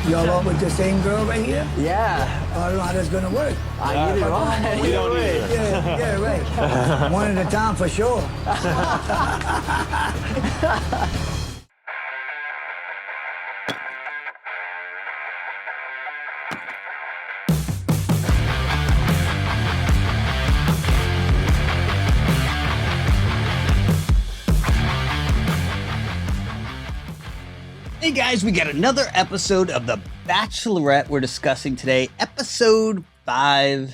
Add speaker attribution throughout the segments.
Speaker 1: Y'all all with the same girl right here?
Speaker 2: Yeah.
Speaker 1: I don't know how that's gonna work.
Speaker 2: Neither do I.
Speaker 3: We don't either.
Speaker 1: Yeah, right. One at a time for sure.
Speaker 4: Hey guys, we got another episode of The Bachelorette we're discussing today, episode 5.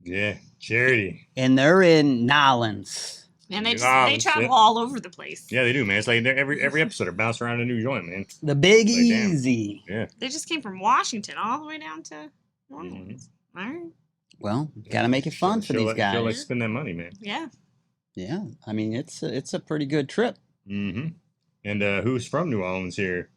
Speaker 3: Yeah, charity.
Speaker 4: And they're in Nolans.
Speaker 5: And they
Speaker 3: Nolans,
Speaker 5: travel
Speaker 3: yeah.
Speaker 5: all over the place.
Speaker 3: Yeah, they do, man. It's like every episode, they're bouncing around a new joint, man.
Speaker 4: The Big
Speaker 3: Like, damn.
Speaker 4: Easy.
Speaker 3: Yeah.
Speaker 5: They just came from Washington all the way down to New Orleans. All right.
Speaker 4: Well, gotta make it fun for these guys.
Speaker 3: Feel like spend that money, man.
Speaker 5: Yeah.
Speaker 4: Yeah, I mean, it's a pretty good trip.
Speaker 3: Mm-hmm. And who's from New Orleans here?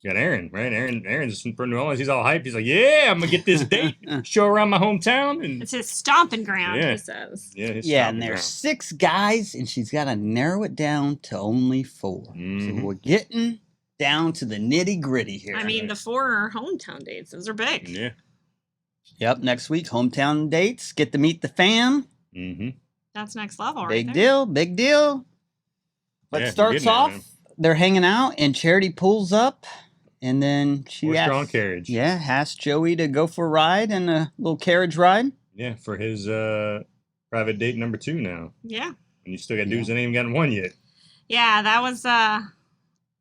Speaker 3: You got Aaron, right? Aaron's from New Orleans. He's all hyped. He's like, yeah, I'm going to get this date, show around my hometown. And
Speaker 5: It's his stomping ground,
Speaker 3: Yeah.
Speaker 5: he says.
Speaker 3: yeah, his
Speaker 4: Yeah,
Speaker 3: stomping
Speaker 4: and there's
Speaker 3: ground.
Speaker 4: 6 guys, and she's got to narrow it down to only 4.
Speaker 3: Mhm.
Speaker 4: So we're getting down to the nitty gritty here.
Speaker 5: I mean, the 4 are hometown dates. Those are big.
Speaker 3: Yeah.
Speaker 4: Yep, next week, hometown dates. Get to meet the fam.
Speaker 3: Mm-hmm.
Speaker 5: That's next level, right
Speaker 4: Big
Speaker 5: there.
Speaker 4: deal, big deal. But
Speaker 3: Yeah,
Speaker 4: starts
Speaker 3: we're getting there,
Speaker 4: off,
Speaker 3: man.
Speaker 4: they're hanging out, and Charity pulls up, and then she
Speaker 3: Horse-drawn
Speaker 4: asks,
Speaker 3: carriage.
Speaker 4: yeah, asks Joey to go for a ride and a little carriage ride.
Speaker 3: Yeah, for his private date number 2 now.
Speaker 5: Yeah.
Speaker 3: And you still got dudes that ain't even gotten one yet.
Speaker 5: Yeah, that was,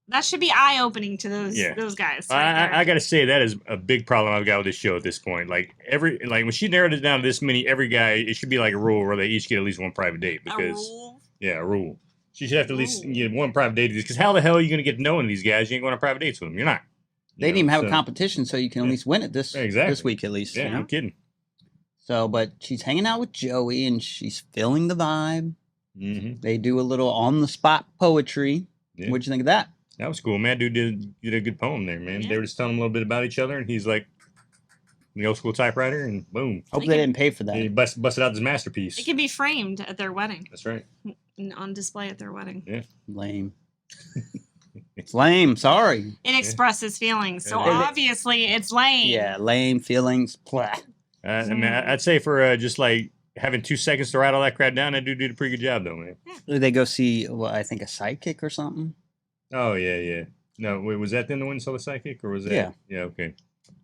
Speaker 5: that should be eye-opening to those guys. Right
Speaker 3: I gotta say that is a big problem I've got with this show at this point. Like when she narrowed it down to this many, every guy, it should be like a rule where they each get at least one private date
Speaker 5: there.
Speaker 3: because
Speaker 5: A rule.
Speaker 3: yeah, a rule. She should have to at least
Speaker 5: Ooh.
Speaker 3: get one private date because how the hell are you gonna get to know these guys? You ain't going on private dates with them. You're not.
Speaker 4: They didn't even have a competition, so you can at least win it this week at least.
Speaker 3: Yeah,
Speaker 4: you know?
Speaker 3: no kidding.
Speaker 4: So, but she's hanging out with Joey, and she's feeling the vibe.
Speaker 3: Mm-hmm.
Speaker 4: They do a little on-the-spot poetry.
Speaker 3: Yeah.
Speaker 4: What'd you think of that?
Speaker 3: That was cool, man. Dude did a good poem there, man.
Speaker 5: Yeah.
Speaker 3: They were just telling him a little bit about each other, and he's like the old school typewriter, and boom,
Speaker 4: Hope
Speaker 5: They
Speaker 4: they
Speaker 5: can-
Speaker 4: didn't pay for that.
Speaker 3: he busted out this masterpiece.
Speaker 5: It can be framed at their wedding.
Speaker 3: That's right.
Speaker 5: On display at their wedding.
Speaker 3: Yeah.
Speaker 4: Lame. It's lame. Sorry.
Speaker 5: It expresses feelings. So
Speaker 3: Yeah.
Speaker 5: obviously it's lame.
Speaker 4: Yeah, lame feelings. Blah.
Speaker 3: I mean, I'd say for just like having 2 seconds to write all that crap down, that dude did a pretty good job, though, man.
Speaker 4: Did they go see, well, I think, a psychic or something?
Speaker 3: Oh yeah. No, wait, was that then the one saw the psychic, or was that?
Speaker 4: Yeah.
Speaker 3: Yeah. Okay.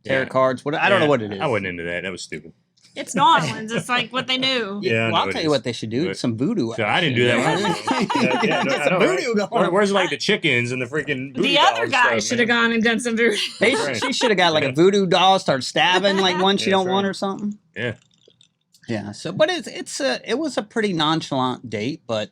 Speaker 4: Tarot
Speaker 3: Yeah.
Speaker 4: cards. What? I don't know
Speaker 3: Yeah,
Speaker 4: what it is.
Speaker 3: I wasn't into that. That was stupid.
Speaker 5: It's New Orleans. It's like what they knew.
Speaker 3: Yeah, I
Speaker 4: Well, I'll
Speaker 3: know
Speaker 4: tell
Speaker 3: it
Speaker 4: you
Speaker 3: is.
Speaker 4: what they should do.
Speaker 3: But-
Speaker 4: Some voodoo.
Speaker 3: So I didn't do that
Speaker 4: action.
Speaker 3: one. Yeah, no,
Speaker 4: Get
Speaker 3: I
Speaker 4: some
Speaker 3: know,
Speaker 4: voodoo
Speaker 3: right?
Speaker 4: going.
Speaker 3: Where's like the chickens and the freaking
Speaker 5: The other guy should have gone and done some voodoo.
Speaker 4: They,
Speaker 3: Right.
Speaker 4: She should have got like a voodoo doll, start stabbing like one she
Speaker 3: Yeah,
Speaker 4: don't
Speaker 3: that's
Speaker 4: want
Speaker 3: right.
Speaker 4: or something.
Speaker 3: Yeah.
Speaker 4: Yeah. So, but it was a pretty nonchalant date, but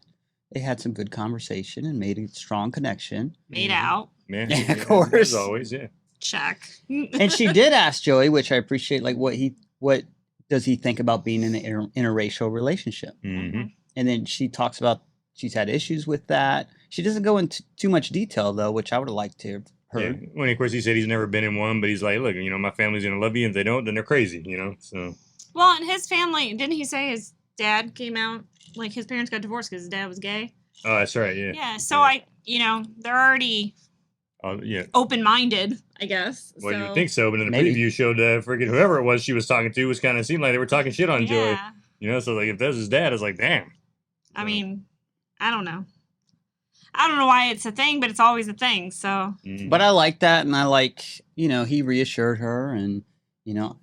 Speaker 4: they had some good conversation and made a strong connection.
Speaker 5: Made out.
Speaker 3: Yeah,
Speaker 4: Yeah, of course.
Speaker 3: As always, yeah.
Speaker 5: Check.
Speaker 4: And she did ask Joey, which I appreciate, like what does he think about being in an interracial relationship?
Speaker 3: Mm-hmm.
Speaker 4: And then she talks about she's had issues with that. She doesn't go into too much detail though, which I would have liked to have
Speaker 3: Yeah.
Speaker 4: heard.
Speaker 3: When of course he said he's never been in one, but he's like, look, my family's gonna love you, and if they don't, then they're crazy, So
Speaker 5: Well, and his family, didn't he say his dad came out, like his parents got divorced because his dad was gay?
Speaker 3: oh, that's right, yeah.
Speaker 5: Yeah, so
Speaker 3: Yeah.
Speaker 5: they're already
Speaker 3: Oh, yeah.
Speaker 5: open-minded, I guess.
Speaker 3: Well, you
Speaker 5: so,
Speaker 3: would think so, but in the
Speaker 4: Maybe.
Speaker 3: preview showed freaking whoever it was she was talking to was kind of seemed like they were talking shit on Joey.
Speaker 5: Yeah.
Speaker 3: So like if that was his dad, it's like, damn.
Speaker 5: I mean, I don't know. I don't know why it's a thing, but it's always a thing, so.
Speaker 3: Mhm.
Speaker 4: But I like that, and I like, he reassured her, and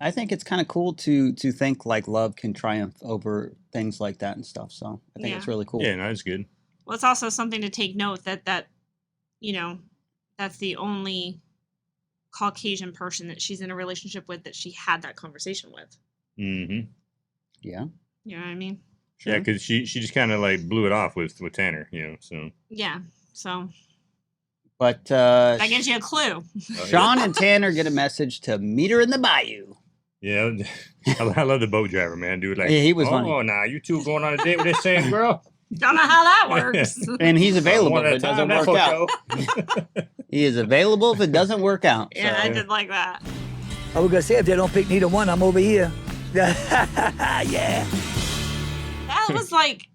Speaker 4: I think it's kind of cool to think like love can triumph over things like that and stuff. So I think
Speaker 5: Yeah.
Speaker 4: it's really cool.
Speaker 3: Yeah, no, it's good.
Speaker 5: Well, it's also something to take note that that's the only Caucasian person that she's in a relationship with that she had that conversation with.
Speaker 3: Mm-hmm.
Speaker 4: Yeah.
Speaker 5: You know what I mean?
Speaker 3: Yeah, because she just kind of like blew it off with Tanner, so.
Speaker 5: Yeah. So
Speaker 4: But
Speaker 5: that gives you a clue.
Speaker 4: Sean and Tanner get a message to meet her in the bayou.
Speaker 3: Yeah, I love the boat driver, man, dude. Like,
Speaker 4: Yeah, he was
Speaker 3: oh,
Speaker 4: funny.
Speaker 3: nah, you two going on a date with this same girl?
Speaker 5: Don't know how that works.
Speaker 4: And he's available
Speaker 3: One
Speaker 4: if
Speaker 3: at
Speaker 4: it
Speaker 3: a
Speaker 4: doesn't
Speaker 3: time,
Speaker 4: work
Speaker 3: that
Speaker 4: out. He is available if it doesn't work out.
Speaker 5: Yeah,
Speaker 4: So,
Speaker 5: I did like that.
Speaker 1: I was gonna say, if they don't pick neither one, I'm over here. Yeah.
Speaker 5: That was like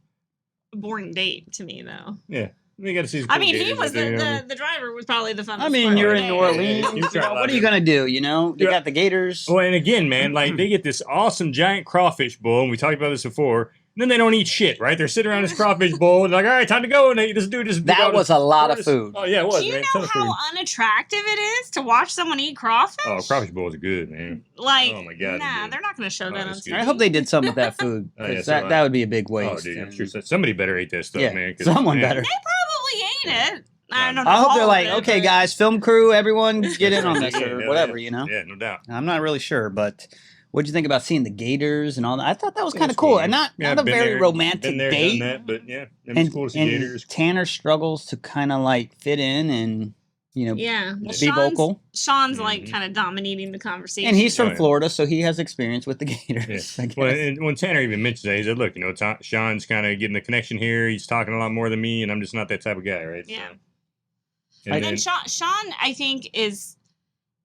Speaker 5: a boring date to me, though.
Speaker 3: Yeah. We got to see. His
Speaker 5: I
Speaker 3: cool
Speaker 5: mean, he
Speaker 3: gators
Speaker 5: was
Speaker 3: out there, you know?
Speaker 5: the driver was probably the funnest.
Speaker 4: I mean,
Speaker 5: part
Speaker 4: you're
Speaker 5: of
Speaker 4: in
Speaker 5: the
Speaker 4: New
Speaker 5: day.
Speaker 4: Orleans.
Speaker 3: You try a lot
Speaker 4: What are you
Speaker 3: of it.
Speaker 4: gonna do? You know, they
Speaker 3: Yeah.
Speaker 4: got the gators.
Speaker 3: Well, and again, man, like they get this awesome giant crawfish bowl, and we talked about this before. And then they don't eat shit, right? They're sitting around this crawfish bowl, and like, all right, time to go. And they just do this.
Speaker 4: That was a lot of food.
Speaker 3: Oh yeah, it was.
Speaker 5: Do you
Speaker 3: man,
Speaker 5: know
Speaker 3: ton of
Speaker 5: how
Speaker 3: food.
Speaker 5: unattractive it is to watch someone eat crawfish?
Speaker 3: Oh, crawfish bowls are good, man.
Speaker 5: Like,
Speaker 3: Oh my God,
Speaker 5: nah,
Speaker 3: dude.
Speaker 5: they're not going to show that on
Speaker 3: that's good.
Speaker 5: TV.
Speaker 4: I hope they did something with that food
Speaker 3: Oh, yeah,
Speaker 4: because
Speaker 3: so
Speaker 4: that would be a big
Speaker 3: Oh,
Speaker 4: waste.
Speaker 3: dude, I'm
Speaker 4: and-
Speaker 3: sure somebody better eat that stuff,
Speaker 4: Yeah,
Speaker 3: man. 'cause,
Speaker 4: someone
Speaker 3: man,
Speaker 4: better.
Speaker 5: They probably ate it. I don't know.
Speaker 4: I hope
Speaker 5: all
Speaker 4: they're
Speaker 5: of
Speaker 4: like,
Speaker 5: it,
Speaker 4: okay,
Speaker 5: but-
Speaker 4: guys, film crew, everyone, get in on this
Speaker 3: Yeah,
Speaker 4: or
Speaker 3: yeah,
Speaker 4: whatever,
Speaker 3: yeah.
Speaker 4: you know.
Speaker 3: Yeah, no doubt.
Speaker 4: I'm not really sure, but what'd you think about seeing the gators and all that? I thought that was
Speaker 3: It
Speaker 4: kind
Speaker 3: was
Speaker 4: of cool,
Speaker 3: man.
Speaker 4: and not
Speaker 3: Yeah,
Speaker 4: a
Speaker 3: been
Speaker 4: very
Speaker 3: there,
Speaker 4: romantic
Speaker 3: been there,
Speaker 4: date.
Speaker 3: Done that, but yeah, it was cool to see
Speaker 4: And
Speaker 3: gators.
Speaker 4: Tanner struggles to kind of like fit in and
Speaker 5: Yeah. Well,
Speaker 4: be
Speaker 5: Sean's,
Speaker 4: vocal.
Speaker 5: Sean's like
Speaker 3: Mhm.
Speaker 5: kind of dominating the conversation.
Speaker 4: And he's
Speaker 3: Oh,
Speaker 4: from
Speaker 3: yeah.
Speaker 4: Florida, so he has experience with the
Speaker 3: Yeah.
Speaker 4: gators. I guess.
Speaker 3: Well, and when Tanner even mentioned that, he said, "Look, Sean's kind of getting the connection here. He's talking a lot more than me, and I'm just not that type of guy, right?"
Speaker 5: Yeah.
Speaker 3: So,
Speaker 5: And
Speaker 3: and
Speaker 5: then
Speaker 3: then,
Speaker 5: Sean, I think,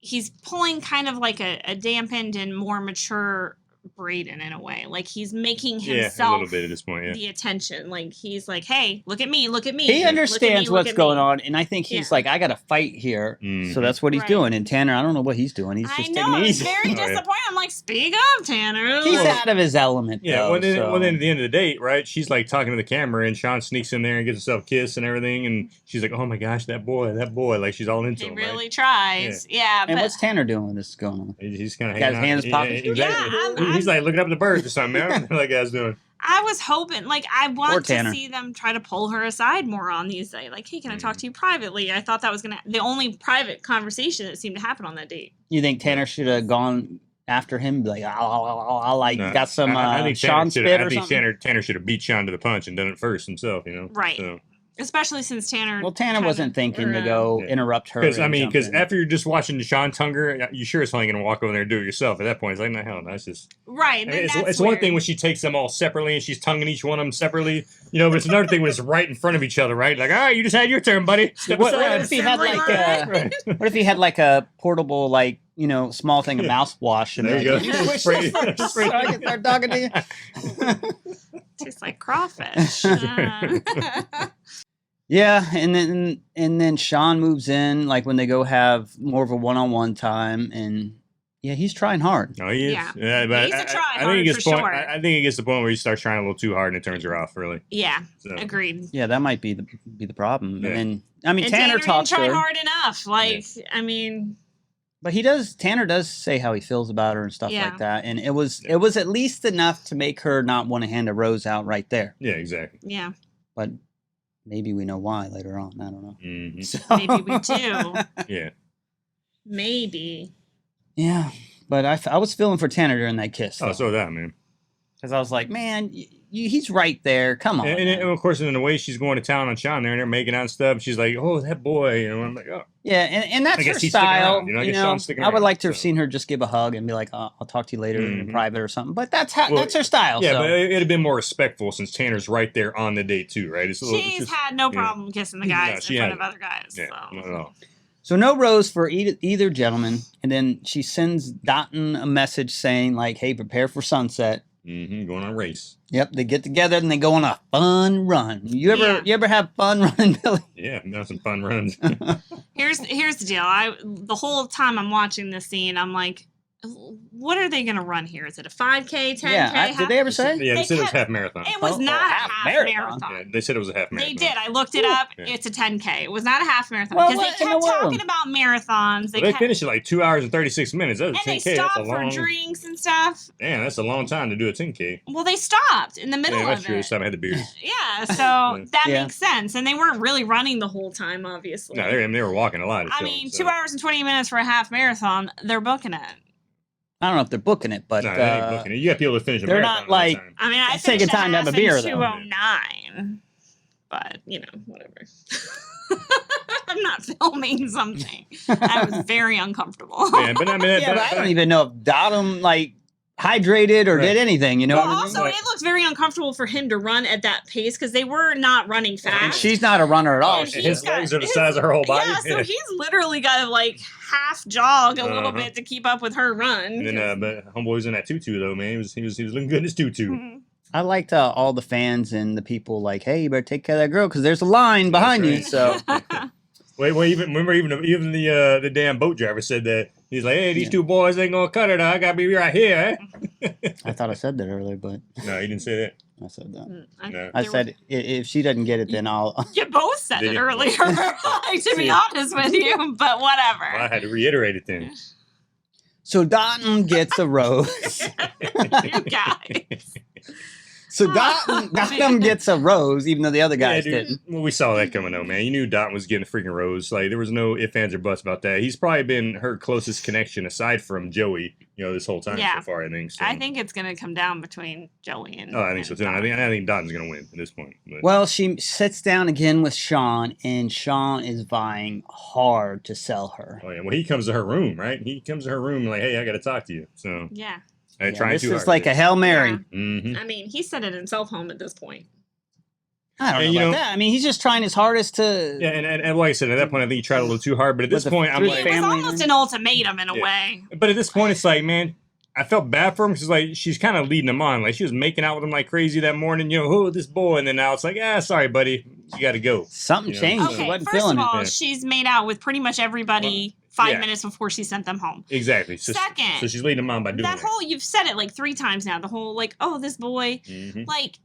Speaker 5: he's pulling kind of like a dampened and more mature Braden in a way. Like he's making
Speaker 3: yeah, a
Speaker 5: himself
Speaker 3: little bit at this point, yeah.
Speaker 5: the attention. Like he's like, hey, look at me, look at me.
Speaker 4: He
Speaker 5: look at
Speaker 4: understands
Speaker 5: me,
Speaker 4: what's
Speaker 5: look at
Speaker 4: going
Speaker 5: me.
Speaker 4: on, and I think he's
Speaker 5: Yeah.
Speaker 4: like, I got to fight here.
Speaker 3: Mhm.
Speaker 4: So that's what he's
Speaker 5: Right.
Speaker 4: doing. And Tanner, I don't know what he's doing. He's
Speaker 5: I
Speaker 4: just
Speaker 5: know.
Speaker 4: taking
Speaker 5: I
Speaker 4: it
Speaker 5: was
Speaker 4: easy.
Speaker 5: very
Speaker 3: Oh, yeah.
Speaker 5: disappointed. I'm like, speak up, Tanner.
Speaker 4: He's
Speaker 5: Like,
Speaker 4: out of his element,
Speaker 3: Yeah,
Speaker 4: though.
Speaker 3: well then,
Speaker 4: so.
Speaker 3: well, then at the end of the date, right? She's like talking to the camera, and Sean sneaks in there and gets himself kissed and everything, and she's like, "Oh my gosh, that boy!" Like she's all into
Speaker 5: he
Speaker 3: him,
Speaker 5: really
Speaker 3: right?
Speaker 5: tries. Yeah,
Speaker 4: And
Speaker 5: but
Speaker 4: what's Tanner doing when this is going on?
Speaker 3: He's kind of
Speaker 4: Got his hands in his pockets?
Speaker 3: Exactly.
Speaker 5: Yeah,
Speaker 3: He's like looking up at the birds or something, man. What that guy's doing.
Speaker 5: I was hoping, like, I
Speaker 4: Or
Speaker 5: want to
Speaker 4: Tanner.
Speaker 5: see them try to pull her aside more on these. Like, hey, can I talk
Speaker 3: Mm.
Speaker 5: to you privately? I thought that was the only private conversation that seemed to happen on that date.
Speaker 4: You think Tanner should have gone after him? Be like, I'll like,
Speaker 3: No,
Speaker 4: got some
Speaker 3: I think
Speaker 4: Sean spit
Speaker 3: I
Speaker 4: or
Speaker 3: think
Speaker 4: something?
Speaker 3: Tanner should have beat Sean to the punch and done it first himself,
Speaker 5: Right.
Speaker 3: So.
Speaker 5: Especially since Tanner.
Speaker 4: Well, Tanner
Speaker 5: kind
Speaker 4: wasn't
Speaker 5: of-
Speaker 4: thinking
Speaker 5: or,
Speaker 4: to go
Speaker 3: Yeah.
Speaker 4: interrupt her.
Speaker 3: Because
Speaker 4: and jump in.
Speaker 3: after you're just watching Sean Tunger, you sure as hell ain't gonna walk over there and do it yourself. At that point, it's like, no hell, no, it's just.
Speaker 5: Right. Then
Speaker 3: It's
Speaker 5: that's
Speaker 3: one
Speaker 5: weird.
Speaker 3: thing when she takes them all separately and she's tonguing each one of them separately, but it's another thing when it's right in front of each other, right? Like, all right, you just had your turn, buddy. Step
Speaker 4: What
Speaker 3: aside.
Speaker 4: if he had like
Speaker 5: Assembly
Speaker 4: a, what if he had like a portable like small thing of
Speaker 3: Yeah.
Speaker 4: mouthwash and
Speaker 3: There you
Speaker 4: then
Speaker 3: go.
Speaker 4: Switch
Speaker 3: Spray-
Speaker 4: this first so
Speaker 3: spray-
Speaker 4: I can start talking to you.
Speaker 5: Tastes like crawfish.
Speaker 4: Yeah, and then Sean moves in like when they go have more of a one-on-one time, and yeah, he's trying hard.
Speaker 3: Oh, he is.
Speaker 5: Yeah.
Speaker 3: But
Speaker 5: He's a
Speaker 3: I
Speaker 5: tryhard
Speaker 3: think it gets
Speaker 5: for
Speaker 3: point.
Speaker 5: sure.
Speaker 3: I think it gets to the point where he starts trying a little too hard and it turns her off. Really.
Speaker 5: Yeah.
Speaker 3: So.
Speaker 5: Agreed.
Speaker 4: Yeah, that might be the problem.
Speaker 3: Yeah.
Speaker 4: And then I mean
Speaker 5: And
Speaker 4: Tanner talks
Speaker 5: didn't
Speaker 4: to
Speaker 5: try
Speaker 4: her,
Speaker 5: hard enough. Like, I mean,
Speaker 4: but Tanner does say how he feels about her and stuff
Speaker 5: Yeah.
Speaker 4: like that, and it was at least enough to make her not want to hand a rose out right there.
Speaker 3: Yeah. Exactly.
Speaker 5: yeah.
Speaker 4: But maybe we know why later on. I don't know.
Speaker 3: hmm
Speaker 4: So,
Speaker 5: Maybe we do.
Speaker 3: Yeah.
Speaker 5: Maybe.
Speaker 4: Yeah, but I was feeling for Tanner during that kiss.
Speaker 3: Oh, so that man.
Speaker 4: Because I was like, man, he's right there. Come on.
Speaker 3: And
Speaker 4: man.
Speaker 3: of course, in the way she's going to town on Sean there, and they're making out and stuff. She's like, "Oh, that boy," I'm like, "Oh,
Speaker 4: Yeah, and that's
Speaker 3: I guess
Speaker 4: her
Speaker 3: he's sticking
Speaker 4: style.
Speaker 3: around, I guess Sean's sticking
Speaker 4: I would
Speaker 3: around,
Speaker 4: like to have
Speaker 3: so.
Speaker 4: seen her just give a hug and be like, I'll talk to you later in
Speaker 3: Mhm.
Speaker 4: private or something. But that's
Speaker 3: Well,
Speaker 4: her style.
Speaker 3: yeah."
Speaker 4: so.
Speaker 3: But it'd have been more respectful since Tanner's right there on the date too, right? It's a little.
Speaker 5: She's
Speaker 3: It's just,
Speaker 5: had no
Speaker 3: yeah.
Speaker 5: problem kissing the
Speaker 3: No,
Speaker 5: guys
Speaker 3: she
Speaker 5: in front of
Speaker 3: hasn't.
Speaker 5: other guys.
Speaker 3: Yeah,
Speaker 5: So.
Speaker 3: not at all.
Speaker 4: So no rose for either gentleman. And then she sends Dotton a message saying like, hey, prepare for sunset.
Speaker 3: Going on a race.
Speaker 4: Yep, they get together and they go on a fun run. You ever have fun running, Billy?
Speaker 3: Yeah, that's some fun runs.
Speaker 5: Here's the deal. The whole time I'm watching this scene, I'm like, what are they going to run here? Is it a 5K, 10K?
Speaker 4: Yeah, did they ever say?
Speaker 3: Yeah, they
Speaker 5: They
Speaker 3: said it was
Speaker 5: kept-
Speaker 3: half marathon.
Speaker 5: It was
Speaker 4: Oh,
Speaker 5: not a
Speaker 4: half
Speaker 5: half
Speaker 4: marathon.
Speaker 5: marathon.
Speaker 3: Yeah, they said it was a half marathon.
Speaker 5: They did. I looked it up.
Speaker 3: Yeah.
Speaker 5: It's a 10K. It was not a half marathon
Speaker 4: Well,
Speaker 5: because
Speaker 4: what
Speaker 5: they
Speaker 4: in
Speaker 5: kept
Speaker 4: the world?
Speaker 5: talking about marathons.
Speaker 3: Well, they
Speaker 5: kept,
Speaker 3: finished at like 2 hours and 36 minutes. That was
Speaker 5: and
Speaker 3: a
Speaker 5: they
Speaker 3: 10K. That's a
Speaker 5: stopped for
Speaker 3: long.
Speaker 5: drinks and stuff.
Speaker 3: Damn, that's a long time to do a 10K.
Speaker 5: Well, they stopped in the middle
Speaker 3: Yeah, that's
Speaker 5: of
Speaker 3: true.
Speaker 5: it.
Speaker 3: This time I had the beers.
Speaker 5: Yeah, so that
Speaker 4: Yeah.
Speaker 5: makes sense. And they weren't really running the whole time, obviously.
Speaker 3: No, they were walking a lot.
Speaker 5: I mean, 2 hours and 20 minutes for a half marathon, they're booking it.
Speaker 4: I don't know if they're booking it, but
Speaker 3: No, they ain't booking it. You got to be able to finish a
Speaker 4: they're
Speaker 3: marathon.
Speaker 4: not like-
Speaker 3: in that time.
Speaker 5: I mean, I
Speaker 4: It's taking
Speaker 5: finished
Speaker 4: time to have a
Speaker 5: half
Speaker 4: beer,
Speaker 5: in
Speaker 4: though.
Speaker 5: 2:09. But, whatever. I'm not filming something. I was very uncomfortable.
Speaker 3: Yeah, but I mean,
Speaker 4: yeah, but I don't even know if Dottum like hydrated or
Speaker 3: Right.
Speaker 4: did anything. You know
Speaker 5: Well,
Speaker 4: what I mean?
Speaker 5: also,
Speaker 3: Like-
Speaker 5: it looked very uncomfortable for him to run at that pace because they were not running fast.
Speaker 4: And she's not a runner at all.
Speaker 5: And
Speaker 3: And
Speaker 5: he's
Speaker 3: his legs
Speaker 5: got-
Speaker 3: are the size of her whole body.
Speaker 5: Yeah, so he's literally got to like half jog a little
Speaker 3: Uh-huh.
Speaker 5: bit to keep up with her run.
Speaker 3: And then, but homeboy was in that tutu though, man. He was looking good in his tutu.
Speaker 5: Mhm.
Speaker 4: I liked all the fans and the people like, hey, you better take care of that girl because there's a line behind you.
Speaker 3: right.
Speaker 4: So
Speaker 3: Wait, even the damn boat driver said that. He's like, hey, these two boys ain't gonna cut it. I gotta be right here. Eh?
Speaker 4: I thought I said that earlier, but
Speaker 3: No, he didn't say that.
Speaker 4: I said that.
Speaker 3: No.
Speaker 4: I said if she doesn't get it, then I'll.
Speaker 5: You both said
Speaker 3: Did
Speaker 5: it
Speaker 3: you?
Speaker 5: earlier, like, to be honest with you, but whatever.
Speaker 3: Well, I had to reiterate it then.
Speaker 4: So Dotton gets a rose.
Speaker 5: You guys.
Speaker 4: So Dotton gets a rose, even though the other guys
Speaker 3: dude.
Speaker 4: didn't.
Speaker 3: Well, we saw that coming though, man. You knew Dot was getting a freaking rose. Like there was no ifs, ands, or buts about that. He's probably been her closest connection aside from Joey. This whole time
Speaker 5: Yeah.
Speaker 3: so far. I think. So.
Speaker 5: I think it's going to come down between Joey and.
Speaker 3: Oh, I think so
Speaker 5: and
Speaker 3: too.
Speaker 5: Dot.
Speaker 3: I think Dotton's gonna win at this point. But.
Speaker 4: Well, she sits down again with Sean, and Sean is vying hard to sell her.
Speaker 3: Oh yeah. Well, he comes to her room, right? He comes to her room like, hey, I got to talk to you. So
Speaker 5: Yeah.
Speaker 3: I
Speaker 4: Yeah,
Speaker 3: trying
Speaker 4: this
Speaker 3: too
Speaker 4: is
Speaker 3: hard.
Speaker 4: like a Hail Mary.
Speaker 5: Yeah.
Speaker 3: Mm-hmm.
Speaker 5: I mean, he said it himself home at this point.
Speaker 4: I don't
Speaker 3: And,
Speaker 4: know
Speaker 3: you
Speaker 4: about
Speaker 3: know-
Speaker 4: that. I mean, he's just trying his hardest to.
Speaker 3: Yeah, and like I said, at that point, I think he tried a little too hard. But at this
Speaker 4: With the
Speaker 3: point, I'm
Speaker 4: three
Speaker 3: like,
Speaker 5: It was
Speaker 4: family
Speaker 5: almost
Speaker 4: and-
Speaker 5: an ultimatum in a
Speaker 3: Yeah.
Speaker 5: way.
Speaker 3: but at this point, it's like, man, I felt bad for him because like she's kind of leading him on. Like she was making out with him like crazy that morning. Who this boy? And then now it's like, sorry, buddy, you got to go.
Speaker 4: Something
Speaker 3: Yeah.
Speaker 4: changed.
Speaker 5: Okay,
Speaker 4: He wasn't
Speaker 5: first of
Speaker 4: feeling
Speaker 5: all,
Speaker 3: Yeah.
Speaker 5: she's made out with pretty much everybody 5
Speaker 3: yeah.
Speaker 5: minutes before she sent them home.
Speaker 3: Exactly. So,
Speaker 5: Second,
Speaker 3: so she's leading him on by doing
Speaker 5: that whole, you've said it like 3 times now, the whole like, oh, this boy.
Speaker 3: Mhm.
Speaker 5: Like,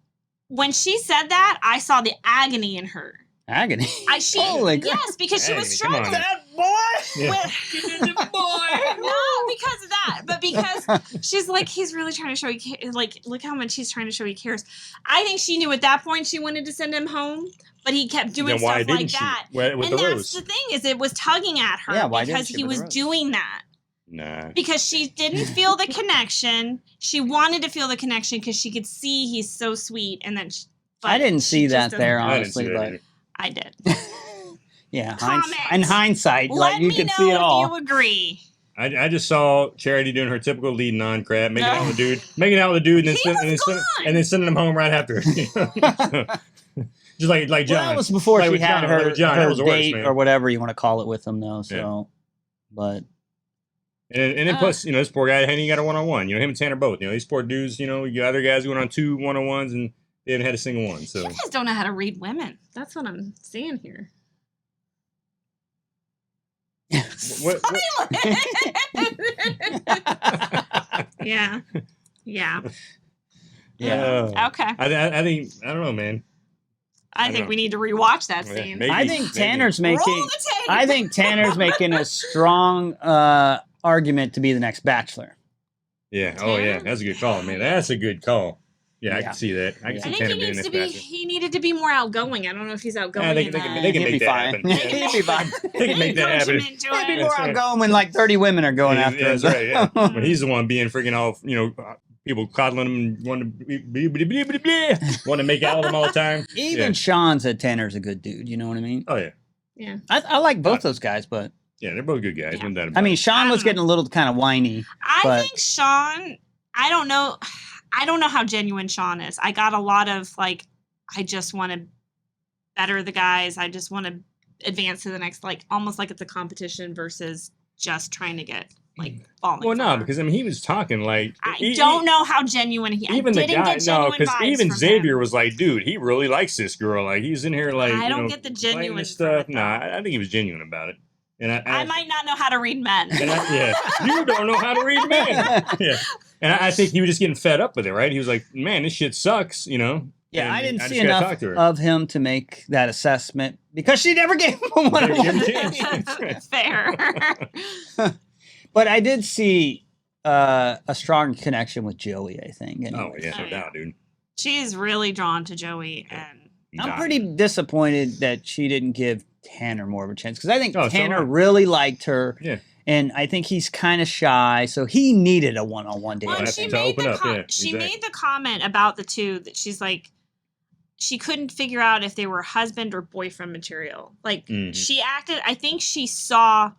Speaker 5: when she said that, I saw the agony in her.
Speaker 4: agony. Holy crap.
Speaker 5: Yes, because she was
Speaker 3: Agony, come on.
Speaker 5: struggling.
Speaker 4: That boy.
Speaker 3: Yeah.
Speaker 5: No, because of that, but because she's like, he's really trying to show like, look how much he's trying to show he cares. I think she knew at that point she wanted to send him home, but he kept doing
Speaker 3: Then why
Speaker 5: stuff
Speaker 3: didn't
Speaker 5: like
Speaker 3: she?
Speaker 5: that.
Speaker 3: With
Speaker 5: And
Speaker 3: the
Speaker 5: that's
Speaker 3: rose.
Speaker 5: the thing, is it was tugging at her
Speaker 4: Yeah, why didn't
Speaker 5: because
Speaker 4: she
Speaker 5: he
Speaker 4: with the
Speaker 5: was
Speaker 4: rose?
Speaker 5: doing that.
Speaker 3: Nah.
Speaker 5: Because she didn't feel the connection. She wanted to feel the connection because she could see he's so sweet, and then
Speaker 4: I didn't see that there,
Speaker 3: I didn't see
Speaker 4: honestly,
Speaker 3: that
Speaker 4: but
Speaker 3: either.
Speaker 5: I did.
Speaker 4: yeah,
Speaker 5: Comment.
Speaker 4: in hindsight,
Speaker 5: Let
Speaker 4: like you
Speaker 5: me
Speaker 4: could
Speaker 5: know
Speaker 4: see it
Speaker 5: if
Speaker 4: all.
Speaker 5: you agree.
Speaker 3: I just saw Charity doing her typical leading on crap, making out with the dude, and then,
Speaker 5: He was gone.
Speaker 3: and then sending him home right after. Just like John.
Speaker 4: Well, that was before
Speaker 3: Like
Speaker 4: she
Speaker 3: with
Speaker 4: had
Speaker 3: John,
Speaker 4: her,
Speaker 3: like with John, that
Speaker 4: her
Speaker 3: was the worst,
Speaker 4: date
Speaker 3: man.
Speaker 4: or whatever you want to call it with him, though. So, but
Speaker 3: And then plus, this poor guy, Henny got a one-on-one. Him and Tanner both. These poor dudes, you got other guys going on 2 one-on-ones, and they haven't had a single one. So
Speaker 5: You guys don't know how to read women. That's what I'm seeing here.
Speaker 3: what,
Speaker 5: Yeah. Yeah.
Speaker 4: yeah,
Speaker 5: Okay.
Speaker 3: I think I don't know, man.
Speaker 5: I
Speaker 3: don't
Speaker 5: think
Speaker 3: know.
Speaker 5: we need to rewatch that
Speaker 3: Yeah,
Speaker 5: scene.
Speaker 3: maybe.
Speaker 4: I think Tanner's
Speaker 5: Roll
Speaker 4: making.
Speaker 5: the tape.
Speaker 4: I think Tanner's making a strong argument to be the next Bachelor.
Speaker 3: Yeah. Oh yeah,
Speaker 5: Tanner?
Speaker 3: that's a good call, man. That's a good call. Yeah, I
Speaker 4: Yeah.
Speaker 3: can see that. I can
Speaker 4: Yeah.
Speaker 3: see
Speaker 5: I
Speaker 3: Tanner
Speaker 5: think
Speaker 3: being this bachelor.
Speaker 5: he needed to be more outgoing. I don't know if he's outgoing.
Speaker 3: They
Speaker 5: in
Speaker 3: can
Speaker 5: that.
Speaker 3: make
Speaker 4: He'll be
Speaker 3: that
Speaker 4: fine.
Speaker 3: happen.
Speaker 4: He'll be fine.
Speaker 3: They can make that happen.
Speaker 5: Encouragement to
Speaker 4: He'd be
Speaker 5: it.
Speaker 4: more
Speaker 3: That's right.
Speaker 4: outgoing when like 30 women are going
Speaker 3: Yeah,
Speaker 4: after him.
Speaker 3: that's right. Yeah, but he's the one being freaking all people coddling him and want to make out with him all the time.
Speaker 4: Even
Speaker 3: Yeah.
Speaker 4: Sean said Tanner's a good dude. You know what I mean?
Speaker 3: Oh yeah,
Speaker 5: Yeah.
Speaker 4: I like both those guys, but
Speaker 3: yeah, they're both good guys.
Speaker 5: Yeah.
Speaker 3: No doubt about
Speaker 4: I mean,
Speaker 3: it.
Speaker 4: Sean was getting a little kind of whiny.
Speaker 5: I
Speaker 4: But-
Speaker 5: think Sean, I don't know how genuine Sean is. I got a lot of like, I just want to better the guys. I just want to advance to the next, like almost like it's a competition versus just trying to get like falling.
Speaker 3: Well,
Speaker 5: for
Speaker 3: no,
Speaker 5: her.
Speaker 3: because I mean, he was talking like
Speaker 5: I don't know how genuine he.
Speaker 3: Even
Speaker 5: I
Speaker 3: the
Speaker 5: didn't
Speaker 3: guy,
Speaker 5: get
Speaker 3: no,
Speaker 5: genuine
Speaker 3: because
Speaker 5: vibes
Speaker 3: even
Speaker 5: from
Speaker 3: Xavier
Speaker 5: him.
Speaker 3: was like, dude, he really likes this girl. Like he's in here, like
Speaker 5: I don't
Speaker 3: you know,
Speaker 5: get the
Speaker 3: playing
Speaker 5: genuine
Speaker 3: this
Speaker 5: from
Speaker 3: stuff.
Speaker 5: it,
Speaker 3: No,
Speaker 5: though.
Speaker 3: I think he was genuine about it. And
Speaker 5: I might not know how to read men.
Speaker 3: yeah, you don't know how to read men. Yeah, and I think he was just getting fed up with it, right? He was like, man, this shit sucks,
Speaker 4: Yeah,
Speaker 3: And
Speaker 4: I didn't
Speaker 3: just
Speaker 4: see
Speaker 3: gotta
Speaker 4: enough
Speaker 3: talk to her.
Speaker 4: of him to make that assessment because she never gave him a
Speaker 3: Never gave him a
Speaker 4: one-on-one.
Speaker 3: chance.
Speaker 5: Fair.
Speaker 4: But I did see a strong connection with Joey, I think.
Speaker 3: Oh
Speaker 4: anyways.
Speaker 3: yeah,
Speaker 5: Oh,
Speaker 3: no
Speaker 5: yeah.
Speaker 3: doubt, dude.
Speaker 5: She's really drawn to Joey, and
Speaker 4: I'm
Speaker 3: Nah.
Speaker 4: pretty disappointed that she didn't give Tanner more of a chance because I think
Speaker 3: Oh, so
Speaker 4: Tanner
Speaker 3: am I.
Speaker 4: really liked her.
Speaker 3: Yeah.
Speaker 4: And I think he's kind of shy, so he needed a one-on-one date.
Speaker 5: well,
Speaker 4: I
Speaker 5: and
Speaker 3: that's
Speaker 5: she
Speaker 4: think.
Speaker 3: to
Speaker 5: made
Speaker 3: open
Speaker 5: the
Speaker 3: up, yeah,
Speaker 5: she
Speaker 3: exactly.
Speaker 5: made the comment about the two that she's like, she couldn't figure out if they were husband or boyfriend material. Like
Speaker 3: Mhm.
Speaker 5: she acted. I think she saw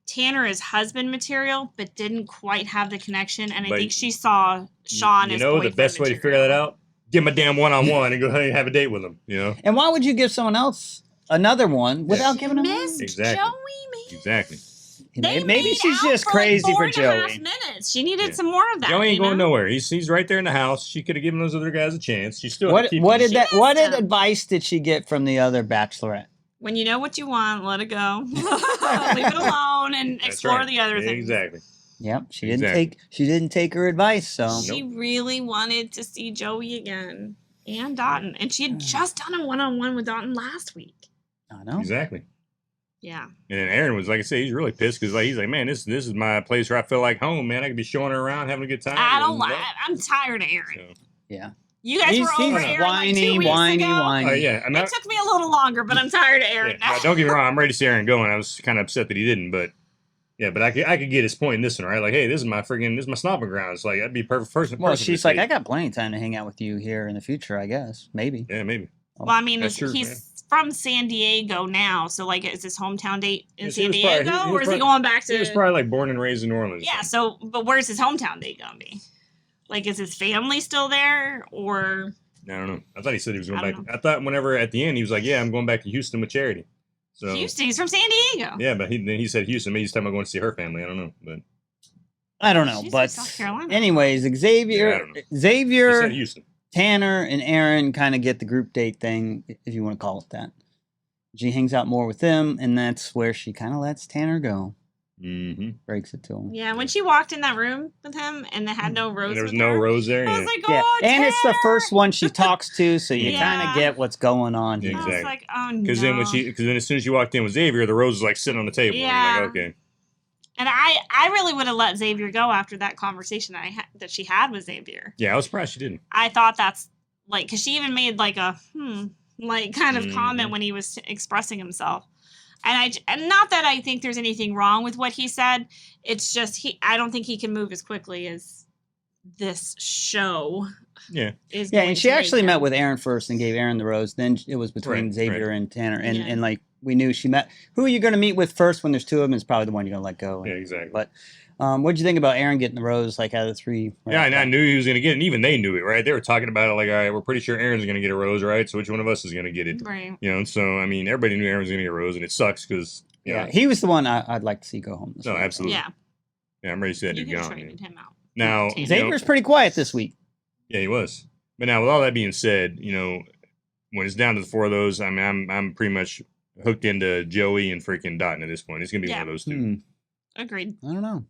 Speaker 5: Tanner as husband material, but didn't quite have the connection. And I
Speaker 3: But
Speaker 5: think she saw Sean
Speaker 3: You
Speaker 5: as
Speaker 3: know the
Speaker 5: boyfriend
Speaker 3: best way to figure
Speaker 5: material.
Speaker 3: that out? Give him a damn one-on-one and go ahead and have a date with him.
Speaker 4: And why would you give someone else another one without giving him
Speaker 5: Missed
Speaker 3: Exactly.
Speaker 5: Joey, man.
Speaker 3: Exactly.
Speaker 5: They
Speaker 4: Maybe
Speaker 5: made
Speaker 4: she's
Speaker 5: out
Speaker 4: just
Speaker 5: for
Speaker 4: crazy
Speaker 5: like
Speaker 4: for
Speaker 5: 4.5
Speaker 4: Joey.
Speaker 5: minutes. minutes. She needed
Speaker 3: Yeah.
Speaker 5: some more of that.
Speaker 3: Joey ain't
Speaker 5: you
Speaker 3: going
Speaker 5: know?
Speaker 3: nowhere. He's right there in the house. She could have given those other guys a chance. She still had
Speaker 4: What
Speaker 3: to keep
Speaker 4: what
Speaker 3: them.
Speaker 4: did that? What
Speaker 5: Yes.
Speaker 4: advice did she get from the other Bachelorette?
Speaker 5: When you know what you want, let it go. Leave it alone and
Speaker 3: That's
Speaker 5: explore
Speaker 3: right.
Speaker 5: the other things.
Speaker 3: Exactly.
Speaker 4: Yep, she
Speaker 3: Exactly.
Speaker 4: didn't take her advice. So
Speaker 5: She really wanted to see Joey again and Dotton, and she had just done a one-on-one with Dotton last week.
Speaker 4: I know.
Speaker 3: Exactly.
Speaker 5: Yeah.
Speaker 3: And then Aaron was, like I say, he's really pissed because he's like, man, this is my place where I feel like home, man. I could be showing her around, having a good time.
Speaker 5: I don't
Speaker 3: and
Speaker 5: like.
Speaker 3: that.
Speaker 5: I'm tired of Aaron.
Speaker 3: So,
Speaker 4: Yeah.
Speaker 5: You guys were over
Speaker 4: he's
Speaker 5: Aaron
Speaker 4: whiny,
Speaker 5: like 2 weeks
Speaker 4: whiny,
Speaker 5: ago.
Speaker 4: whiny.
Speaker 3: oh yeah, I mean,
Speaker 5: It took me a little longer, but I'm tired of Aaron
Speaker 3: yeah,
Speaker 5: now.
Speaker 3: no, don't get me wrong, I'm ready to see Aaron going. I was kind of upset that he didn't, but yeah, but I could get his point in this one, right? Like, hey, this is my stomping ground. It's like that'd be perfect person.
Speaker 4: Well, she's like, I got plenty of time to hang out with you here in the future. I guess maybe.
Speaker 3: Yeah, maybe.
Speaker 5: Well, I mean,
Speaker 3: That's true,
Speaker 5: he's from San Diego now, so like, is his hometown date in
Speaker 3: Yeah,
Speaker 5: San Diego, or is he going back to?
Speaker 3: He was probably like born and raised in New Orleans.
Speaker 5: Yeah. So, but where's his hometown date gonna be? Like, is his family still there, or?
Speaker 3: I don't know. I thought he said he was going
Speaker 5: I
Speaker 3: back.
Speaker 5: don't know.
Speaker 3: I thought whenever at the end he was like, yeah, I'm going back to Houston with Charity. So
Speaker 5: Houston. He's from San Diego.
Speaker 3: yeah, but then he said Houston. Maybe he's talking about going to see her family. I don't know, but
Speaker 4: I don't know,
Speaker 5: She's
Speaker 4: but
Speaker 5: from South Carolina.
Speaker 4: anyways,
Speaker 3: Yeah, I
Speaker 4: Xavier,
Speaker 3: don't know. he
Speaker 4: Xavier,
Speaker 3: said Houston.
Speaker 4: Tanner, and Aaron kind of get the group date thing, if you want to call it that. She hangs out more with them, and that's where she kind of lets Tanner go.
Speaker 3: Mm-hmm.
Speaker 4: Breaks it to him.
Speaker 5: Yeah, when she walked in that room with him and they had no rose,
Speaker 3: And there was
Speaker 5: with
Speaker 3: no
Speaker 5: her,
Speaker 3: rose there.
Speaker 5: I
Speaker 3: Yeah.
Speaker 5: was like,
Speaker 4: Yeah,
Speaker 5: oh,
Speaker 4: and it's the
Speaker 5: Tanner!
Speaker 4: first one she talks to, so you
Speaker 5: Yeah.
Speaker 4: kind of get what's going on here.
Speaker 5: I was
Speaker 3: Exactly.
Speaker 5: like, oh no.
Speaker 3: Because then as soon as she walked in with Xavier, the rose was like sitting on the table.
Speaker 5: Yeah.
Speaker 3: And you're like, okay.
Speaker 5: And I really would have let Xavier go after that conversation that she had with Xavier.
Speaker 3: Yeah, I was surprised she didn't.
Speaker 5: I thought that's like, because she even made like a like kind of comment
Speaker 3: Mhm.
Speaker 5: when he was expressing himself. And not that I think there's anything wrong with what he said. It's just I don't think he can move as quickly as this show
Speaker 3: Yeah.
Speaker 5: is.
Speaker 4: Yeah,
Speaker 5: going
Speaker 4: and she
Speaker 5: to make
Speaker 4: actually
Speaker 5: him.
Speaker 4: met with Aaron first and gave Aaron the rose. Then it was between
Speaker 3: Right,
Speaker 4: Xavier
Speaker 3: right.
Speaker 4: and Tanner, and
Speaker 5: Yeah.
Speaker 4: and like we knew she met. Who are you going to meet with first when there's two of them? Is probably the one you're going to let go.
Speaker 3: Yeah, exactly.
Speaker 4: But what'd you think about Aaron getting the rose? Like out of the three?
Speaker 3: Yeah, and I knew he was going to get it. And even they knew it, right? They were talking about it like, all right, we're pretty sure Aaron's going to get a rose, right? So which one of us is going to get it?
Speaker 5: Right.
Speaker 3: You know, and so, I mean, everybody knew Aaron was going to get a rose, and it sucks because,
Speaker 4: Yeah, he was the one I'd like to see go home. This
Speaker 3: No,
Speaker 4: week.
Speaker 3: absolutely.
Speaker 5: Yeah.
Speaker 3: Yeah, I'm ready to see that
Speaker 5: You
Speaker 3: dude
Speaker 5: could have
Speaker 3: gone.
Speaker 5: traded him out.
Speaker 3: Now,
Speaker 5: Tanner.
Speaker 4: Xavier's pretty quiet this week.
Speaker 3: Yeah, he was. But now, with all that being said, you know, when it's down to the four of those, I mean, I'm pretty much hooked into Joey and freaking Dotton at this point. It's gonna be one of those two.
Speaker 4: Hmm.
Speaker 5: Agreed.
Speaker 4: I don't know.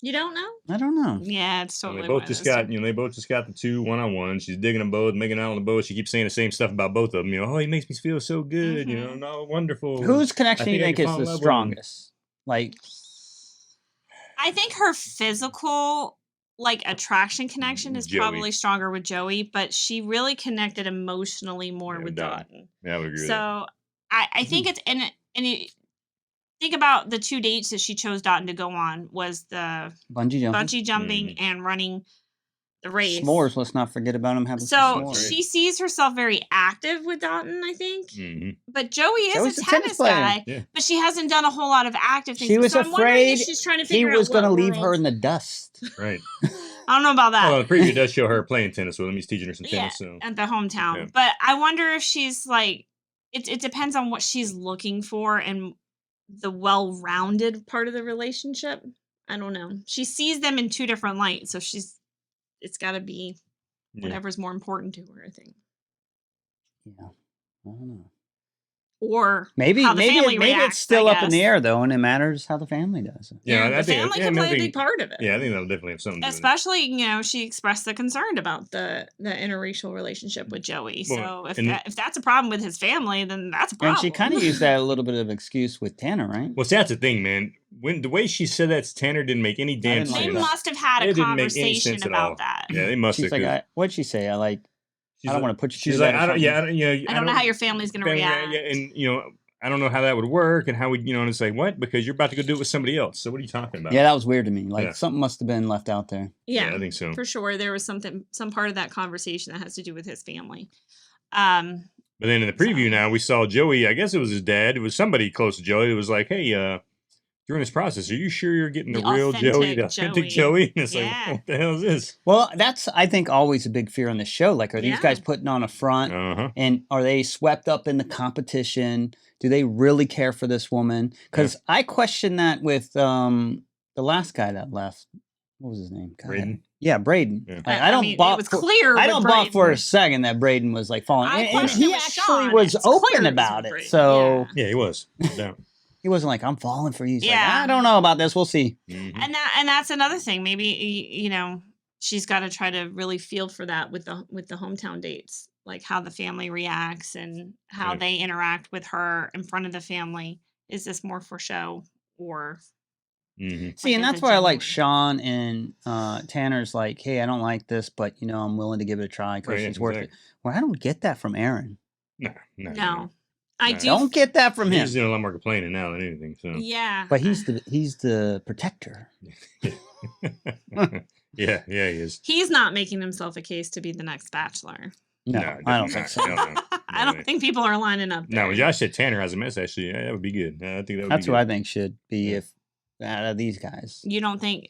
Speaker 5: You don't know?
Speaker 4: I don't know.
Speaker 5: Yeah, it's
Speaker 3: And
Speaker 5: totally.
Speaker 3: they
Speaker 5: one
Speaker 3: both
Speaker 5: of
Speaker 3: just
Speaker 5: those
Speaker 3: got,
Speaker 5: two.
Speaker 3: you know, they both just got the two one-on-one. She's digging them both, making out on the boat. She keeps saying the same stuff about both of them. You know, oh, he makes me feel so good. You know, no, wonderful.
Speaker 4: Whose connection do you
Speaker 3: think
Speaker 4: think
Speaker 3: I
Speaker 4: is
Speaker 3: could fall in
Speaker 4: the
Speaker 3: love with him.
Speaker 4: strongest? Like,
Speaker 5: I think her physical like attraction connection is
Speaker 3: Joey.
Speaker 5: probably stronger with Joey, but she really connected emotionally more
Speaker 3: Yeah,
Speaker 5: with
Speaker 3: Dotton.
Speaker 5: Dotton.
Speaker 3: Yeah, I would agree with that.
Speaker 5: So I think it's and you think about the two dates that she chose Dotton to go on was the
Speaker 4: bungee jumping.
Speaker 5: bungee jumping
Speaker 3: Mm-hmm.
Speaker 5: and running the race.
Speaker 4: S'mores. Let's not forget about him having
Speaker 5: So
Speaker 4: some s'mores.
Speaker 5: she sees herself very active with Dotton, I think.
Speaker 3: hmm
Speaker 5: But Joey is
Speaker 4: Joey's
Speaker 5: a
Speaker 4: a tennis
Speaker 5: tennis
Speaker 4: player.
Speaker 5: guy,
Speaker 3: Yeah.
Speaker 5: but she hasn't done a whole lot of active things.
Speaker 4: She was
Speaker 5: so I'm wondering
Speaker 4: afraid
Speaker 5: if she's trying to
Speaker 4: he
Speaker 5: figure
Speaker 4: was
Speaker 5: out
Speaker 4: going to
Speaker 5: what
Speaker 4: leave her
Speaker 5: world-
Speaker 4: in the dust.
Speaker 3: Right.
Speaker 5: I don't know about that.
Speaker 3: Well, the preview does show her playing tennis with him. He's teaching her some
Speaker 5: Yeah,
Speaker 3: tennis. So
Speaker 5: at the hometown.
Speaker 3: Yeah.
Speaker 5: But I wonder if she's like, it depends on what she's looking for and the well-rounded part of the relationship. I don't know. She sees them in two different lights, so it's got to be
Speaker 3: yeah.
Speaker 5: whatever's more important to her, I think.
Speaker 4: Yeah. I don't know.
Speaker 5: Or
Speaker 4: Maybe
Speaker 5: how the family
Speaker 4: maybe
Speaker 5: reacts,
Speaker 4: it's still
Speaker 5: I
Speaker 4: up in the
Speaker 5: guess.
Speaker 4: air though, and it matters how the family does.
Speaker 3: Yeah, I
Speaker 5: the
Speaker 3: think
Speaker 5: family
Speaker 3: yeah,
Speaker 5: can
Speaker 3: I mean, I
Speaker 5: play a big
Speaker 3: think-
Speaker 5: part of it.
Speaker 3: Yeah, I think that'll definitely have something to do with it.
Speaker 5: Especially, she expressed the concern about the interracial relationship with Joey.
Speaker 3: Well,
Speaker 5: So
Speaker 3: and-
Speaker 5: if that's a problem with his family, then that's a problem.
Speaker 4: And she kind of used that a little bit of excuse with Tanner, right?
Speaker 3: Well, see, that's the thing, man. When the way she said that to Tanner didn't make any damn
Speaker 4: didn't like
Speaker 5: They
Speaker 3: sense.
Speaker 4: that.
Speaker 5: must have had a
Speaker 3: It didn't make any
Speaker 5: conversation
Speaker 3: sense at all.
Speaker 5: about that.
Speaker 3: Yeah, they must
Speaker 4: She's
Speaker 3: have.
Speaker 4: like,
Speaker 3: 'cause
Speaker 4: what'd she say? I don't want to put you
Speaker 3: She's
Speaker 4: through
Speaker 3: like,
Speaker 4: that or
Speaker 3: I don't. Yeah, I
Speaker 4: something.
Speaker 3: don't. You know,
Speaker 5: I don't know how your family's going to react.
Speaker 3: Yeah, and I don't know how that would work, and how we, and it's like, what? Because you're about to go do it with somebody else. So what are you talking about?
Speaker 4: Yeah, that was weird to me. Like
Speaker 3: Yeah.
Speaker 4: something must have been left out there.
Speaker 5: Yeah,
Speaker 3: I think so.
Speaker 5: for sure. There was some part of that conversation that has to do with his family.
Speaker 3: But then in the preview now, we saw Joey. I guess it was his dad. It was somebody close to Joey. It was like, hey, during this process, are you sure you're getting the
Speaker 5: The
Speaker 3: real Joey, the
Speaker 5: authentic
Speaker 3: authentic
Speaker 5: Joey.
Speaker 3: Joey? And it's
Speaker 5: Yeah.
Speaker 3: like, what the hell is this?
Speaker 4: Well, that's I think always a big fear on the show. Like, are these
Speaker 5: Yeah.
Speaker 4: guys putting on a front?
Speaker 3: Uh huh.
Speaker 4: And are they swept up in the competition? Do they really care for this woman? Because I question that with the last guy that left. what was his name? God.
Speaker 3: Braden?
Speaker 4: Yeah, Braden.
Speaker 3: Yeah.
Speaker 4: Like, I don't
Speaker 5: mean,
Speaker 4: bought
Speaker 5: it was
Speaker 4: for-
Speaker 5: clear.
Speaker 4: I
Speaker 5: with
Speaker 4: don't bought for a
Speaker 5: Braden.
Speaker 4: second that Braden was like falling.
Speaker 5: I
Speaker 4: And
Speaker 5: questioned
Speaker 4: he
Speaker 5: with
Speaker 4: actually
Speaker 5: Sean.
Speaker 4: was
Speaker 5: It's clear
Speaker 4: open
Speaker 5: it was
Speaker 4: about
Speaker 5: with
Speaker 4: it.
Speaker 5: Braden.
Speaker 4: So
Speaker 3: Yeah, he was. No doubt.
Speaker 4: he wasn't like, I'm falling for you. He's like,
Speaker 5: Yeah.
Speaker 4: I don't know about this. We'll see.
Speaker 3: Mhm.
Speaker 5: And that's another thing. Maybe you know she's got to try to really feel for that with the hometown dates, like how the family reacts and how
Speaker 3: Right.
Speaker 5: they interact with her in front of the family. Is this more for show or?
Speaker 3: Mhm.
Speaker 4: See, and
Speaker 5: as
Speaker 4: that's
Speaker 5: a
Speaker 4: why I like
Speaker 5: genuine-
Speaker 4: Sean and Tanner's like, hey, I don't like this, but I'm willing to give it a try because
Speaker 3: Right, yeah,
Speaker 4: she's worth it.
Speaker 3: exactly.
Speaker 4: Well, I don't get that from Aaron.
Speaker 3: No.
Speaker 5: No, I
Speaker 3: No.
Speaker 5: do.
Speaker 4: Don't get that from him.
Speaker 3: He's doing a lot more complaining now than anything. So.
Speaker 5: Yeah,
Speaker 4: But he's the protector.
Speaker 3: yeah, he is.
Speaker 5: he's not making himself a case to be the next Bachelor.
Speaker 4: No, I don't
Speaker 3: definitely
Speaker 4: think
Speaker 3: not.
Speaker 4: so.
Speaker 3: Hell no.
Speaker 5: I
Speaker 3: No
Speaker 5: don't
Speaker 3: way.
Speaker 5: think people are lining up.
Speaker 3: No,
Speaker 5: There.
Speaker 3: when Josh said Tanner has a mess, actually, yeah, that would be good. I think that would
Speaker 4: That's
Speaker 3: be
Speaker 4: who
Speaker 3: good.
Speaker 4: I think should be
Speaker 3: Yeah.
Speaker 4: if out of these guys.
Speaker 5: You don't think?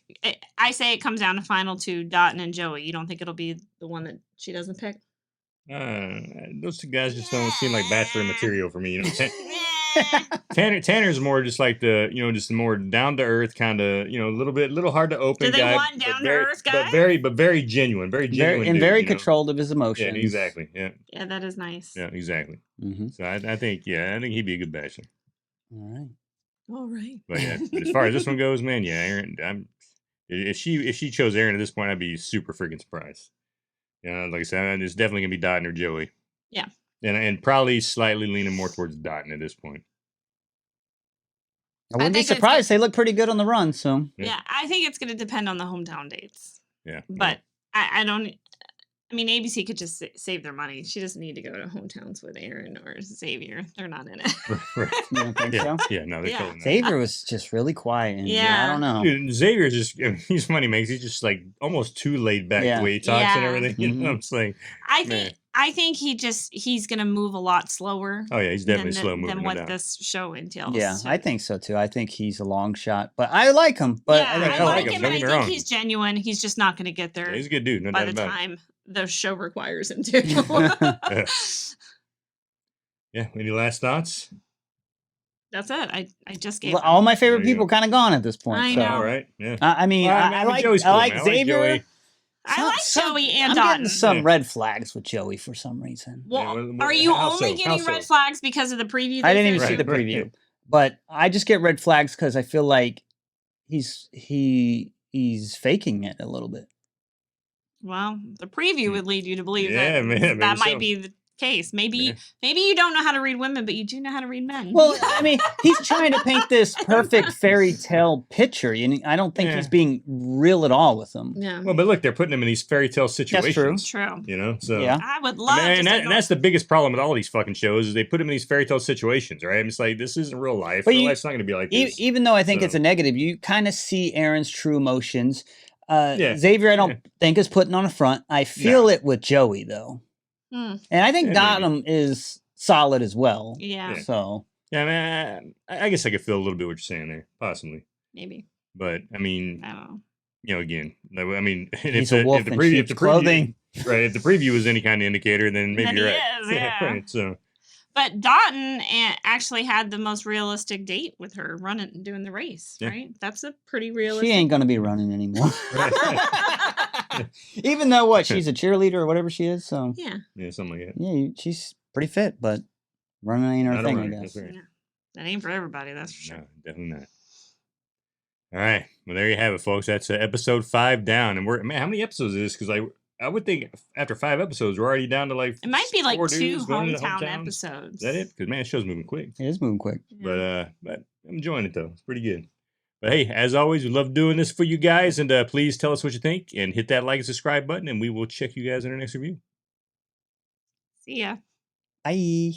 Speaker 5: I say it comes down to final two, Dotton and Joey. You don't think it'll be the one that she doesn't pick?
Speaker 3: Those two guys just don't seem like Bachelor material for me. You know,
Speaker 5: Eh.
Speaker 3: Tanner's more just like the, just more down to earth kind of, little hard to open
Speaker 5: Do they
Speaker 3: guy.
Speaker 5: want
Speaker 3: but
Speaker 5: down-to-earth
Speaker 3: very-
Speaker 5: guy?
Speaker 3: but very genuine, very genuine,
Speaker 4: And
Speaker 3: dude,
Speaker 4: very
Speaker 3: you know?
Speaker 4: controlled of his
Speaker 3: Yeah,
Speaker 4: emotions.
Speaker 3: exactly. Yeah,
Speaker 5: Yeah, that is nice.
Speaker 3: yeah, exactly.
Speaker 4: Mm-hmm.
Speaker 3: So I think he'd be a good Bachelor.
Speaker 4: All right.
Speaker 5: All right.
Speaker 3: But yeah, but as far as this one goes, man, yeah, Aaron. If she chose Aaron at this point, I'd be super freaking surprised. Like I said, it's definitely gonna be Dotton or Joey.
Speaker 5: Yeah.
Speaker 3: And probably slightly leaning more towards Dotton at this point.
Speaker 4: I wouldn't be
Speaker 5: think it's
Speaker 4: surprised. They look pretty good on the run, so
Speaker 3: Yeah.
Speaker 5: Yeah, I think it's going to depend on the hometown dates.
Speaker 3: Yeah.
Speaker 5: But I don't. I mean, ABC could just save their money. She doesn't need to go to hometowns with Aaron or Xavier. They're not in it.
Speaker 3: Right.
Speaker 4: you don't think
Speaker 3: Yeah,
Speaker 4: so?
Speaker 3: yeah, no, they're
Speaker 5: Yeah.
Speaker 3: totally not.
Speaker 4: Xavier was just really quiet. And, I
Speaker 5: Yeah.
Speaker 4: don't know.
Speaker 3: Dude, Xavier's just, he's funny, makes he's just like almost too laid back
Speaker 4: Yeah.
Speaker 3: the way he talks and
Speaker 5: Yeah.
Speaker 3: everything. You know what I'm saying?
Speaker 5: I think he's going to move a lot slower.
Speaker 3: Oh, yeah, he's definitely
Speaker 5: than
Speaker 3: slow moving.
Speaker 5: than
Speaker 3: no
Speaker 5: what
Speaker 3: doubt.
Speaker 5: this show entails.
Speaker 4: Yeah,
Speaker 5: So-
Speaker 4: I think so too. I think he's a long shot, but I like him. But
Speaker 5: yeah,
Speaker 4: I think
Speaker 5: I
Speaker 3: like
Speaker 5: like
Speaker 3: him,
Speaker 5: him,
Speaker 3: don't
Speaker 5: and I
Speaker 3: get me
Speaker 5: think
Speaker 3: wrong.
Speaker 5: he's genuine. He's just not going to get there
Speaker 3: Yeah, he's a good dude, no
Speaker 5: by
Speaker 3: doubt
Speaker 5: the
Speaker 3: about it.
Speaker 5: time the show requires him to.
Speaker 3: Yeah, any last thoughts?
Speaker 5: That's it. I just gave
Speaker 4: all my favorite
Speaker 3: There you
Speaker 4: people
Speaker 3: go.
Speaker 4: kind of gone at this point.
Speaker 5: I
Speaker 4: so.
Speaker 5: know.
Speaker 3: All right, yeah.
Speaker 4: I mean,
Speaker 3: Well,
Speaker 4: I like
Speaker 3: Joey's
Speaker 4: I
Speaker 3: cool,
Speaker 4: like
Speaker 3: man.
Speaker 4: Xavier.
Speaker 3: Joey.
Speaker 5: I like Joey and
Speaker 4: I'm getting
Speaker 5: Dotton.
Speaker 4: some
Speaker 3: Yeah.
Speaker 4: red flags with Joey for some reason.
Speaker 5: Well,
Speaker 3: well,
Speaker 5: are you
Speaker 3: how
Speaker 5: only
Speaker 3: so? How
Speaker 5: getting red
Speaker 3: so?
Speaker 5: flags because of the preview?
Speaker 4: I
Speaker 5: they
Speaker 4: didn't even
Speaker 5: sent
Speaker 4: see
Speaker 5: you?
Speaker 4: the
Speaker 3: Right,
Speaker 4: preview,
Speaker 3: right.
Speaker 4: but I just get red flags because I feel like he's faking it a little bit.
Speaker 5: Well, the preview would lead you to believe
Speaker 3: Yeah,
Speaker 5: that
Speaker 3: man, maybe
Speaker 5: that might
Speaker 3: so.
Speaker 5: be the case. Maybe
Speaker 3: Yeah.
Speaker 5: maybe you don't know how to read women, but you do know how to read men.
Speaker 4: Well, I mean, he's trying to paint this perfect fairy tale picture. I don't think
Speaker 3: Yeah.
Speaker 4: he's being real at all with them.
Speaker 5: yeah,
Speaker 3: Well, but look, they're putting him in these fairy tale situations.
Speaker 5: true.
Speaker 3: You know, so
Speaker 4: Yeah.
Speaker 5: I would love
Speaker 3: and,
Speaker 5: to.
Speaker 3: that, and that's the biggest problem with all these fucking shows is they put him in these fairy tale situations, right? And it's like this isn't real life.
Speaker 4: But
Speaker 3: Real
Speaker 4: you-
Speaker 3: life's not going to be like this.
Speaker 4: Even though I think
Speaker 3: So-
Speaker 4: it's a negative, you kind of see Aaron's true emotions.
Speaker 3: Yeah.
Speaker 4: Xavier, I don't
Speaker 3: Yeah.
Speaker 4: think is putting on a front. I feel
Speaker 3: No.
Speaker 4: it with Joey though,
Speaker 5: Hmm,
Speaker 4: and I think
Speaker 3: Yeah, maybe.
Speaker 4: Dotton is solid as well.
Speaker 5: yeah,
Speaker 4: So
Speaker 3: Yeah, man, I guess I could feel a little bit what you're saying there, possibly.
Speaker 5: maybe.
Speaker 3: But I mean,
Speaker 5: I don't know.
Speaker 3: again, I mean, and
Speaker 4: he's a wolf in sheep's clothing.
Speaker 3: right? If the preview was any kind of indicator, then maybe
Speaker 5: Then
Speaker 3: you're
Speaker 5: he
Speaker 3: right.
Speaker 5: is, yeah.
Speaker 3: Right, so
Speaker 5: But Dotton actually had the most realistic date with her running and doing the race,
Speaker 3: Yeah.
Speaker 5: right? That's a pretty
Speaker 4: She
Speaker 5: realistic.
Speaker 4: ain't gonna be running anymore. Even though she's a cheerleader or whatever she is. So
Speaker 5: Yeah,
Speaker 3: yeah, something like that.
Speaker 4: yeah, she's pretty fit, but running ain't her
Speaker 3: Not a
Speaker 4: thing,
Speaker 3: runner,
Speaker 4: I
Speaker 3: that's
Speaker 4: guess.
Speaker 3: right.
Speaker 5: yeah. That ain't for everybody. That's for sure.
Speaker 3: No, definitely not. All right, well there you have it, folks. That's episode 5 down, and we're how many episodes is this? Because I would think after 5 episodes we're already down to like
Speaker 5: It might be like
Speaker 3: 4
Speaker 5: 2
Speaker 3: dudes going into
Speaker 5: hometown
Speaker 3: hometowns.
Speaker 5: episodes.
Speaker 3: Is that it? Because man, the show's moving quick.
Speaker 4: It is moving quick.
Speaker 5: Yeah.
Speaker 3: But I'm enjoying it though. It's pretty good. But hey, as always, we love doing this for you guys, and please tell us what you think and hit that like and subscribe button, and we will check you guys in our next review.
Speaker 5: See ya.
Speaker 4: Bye.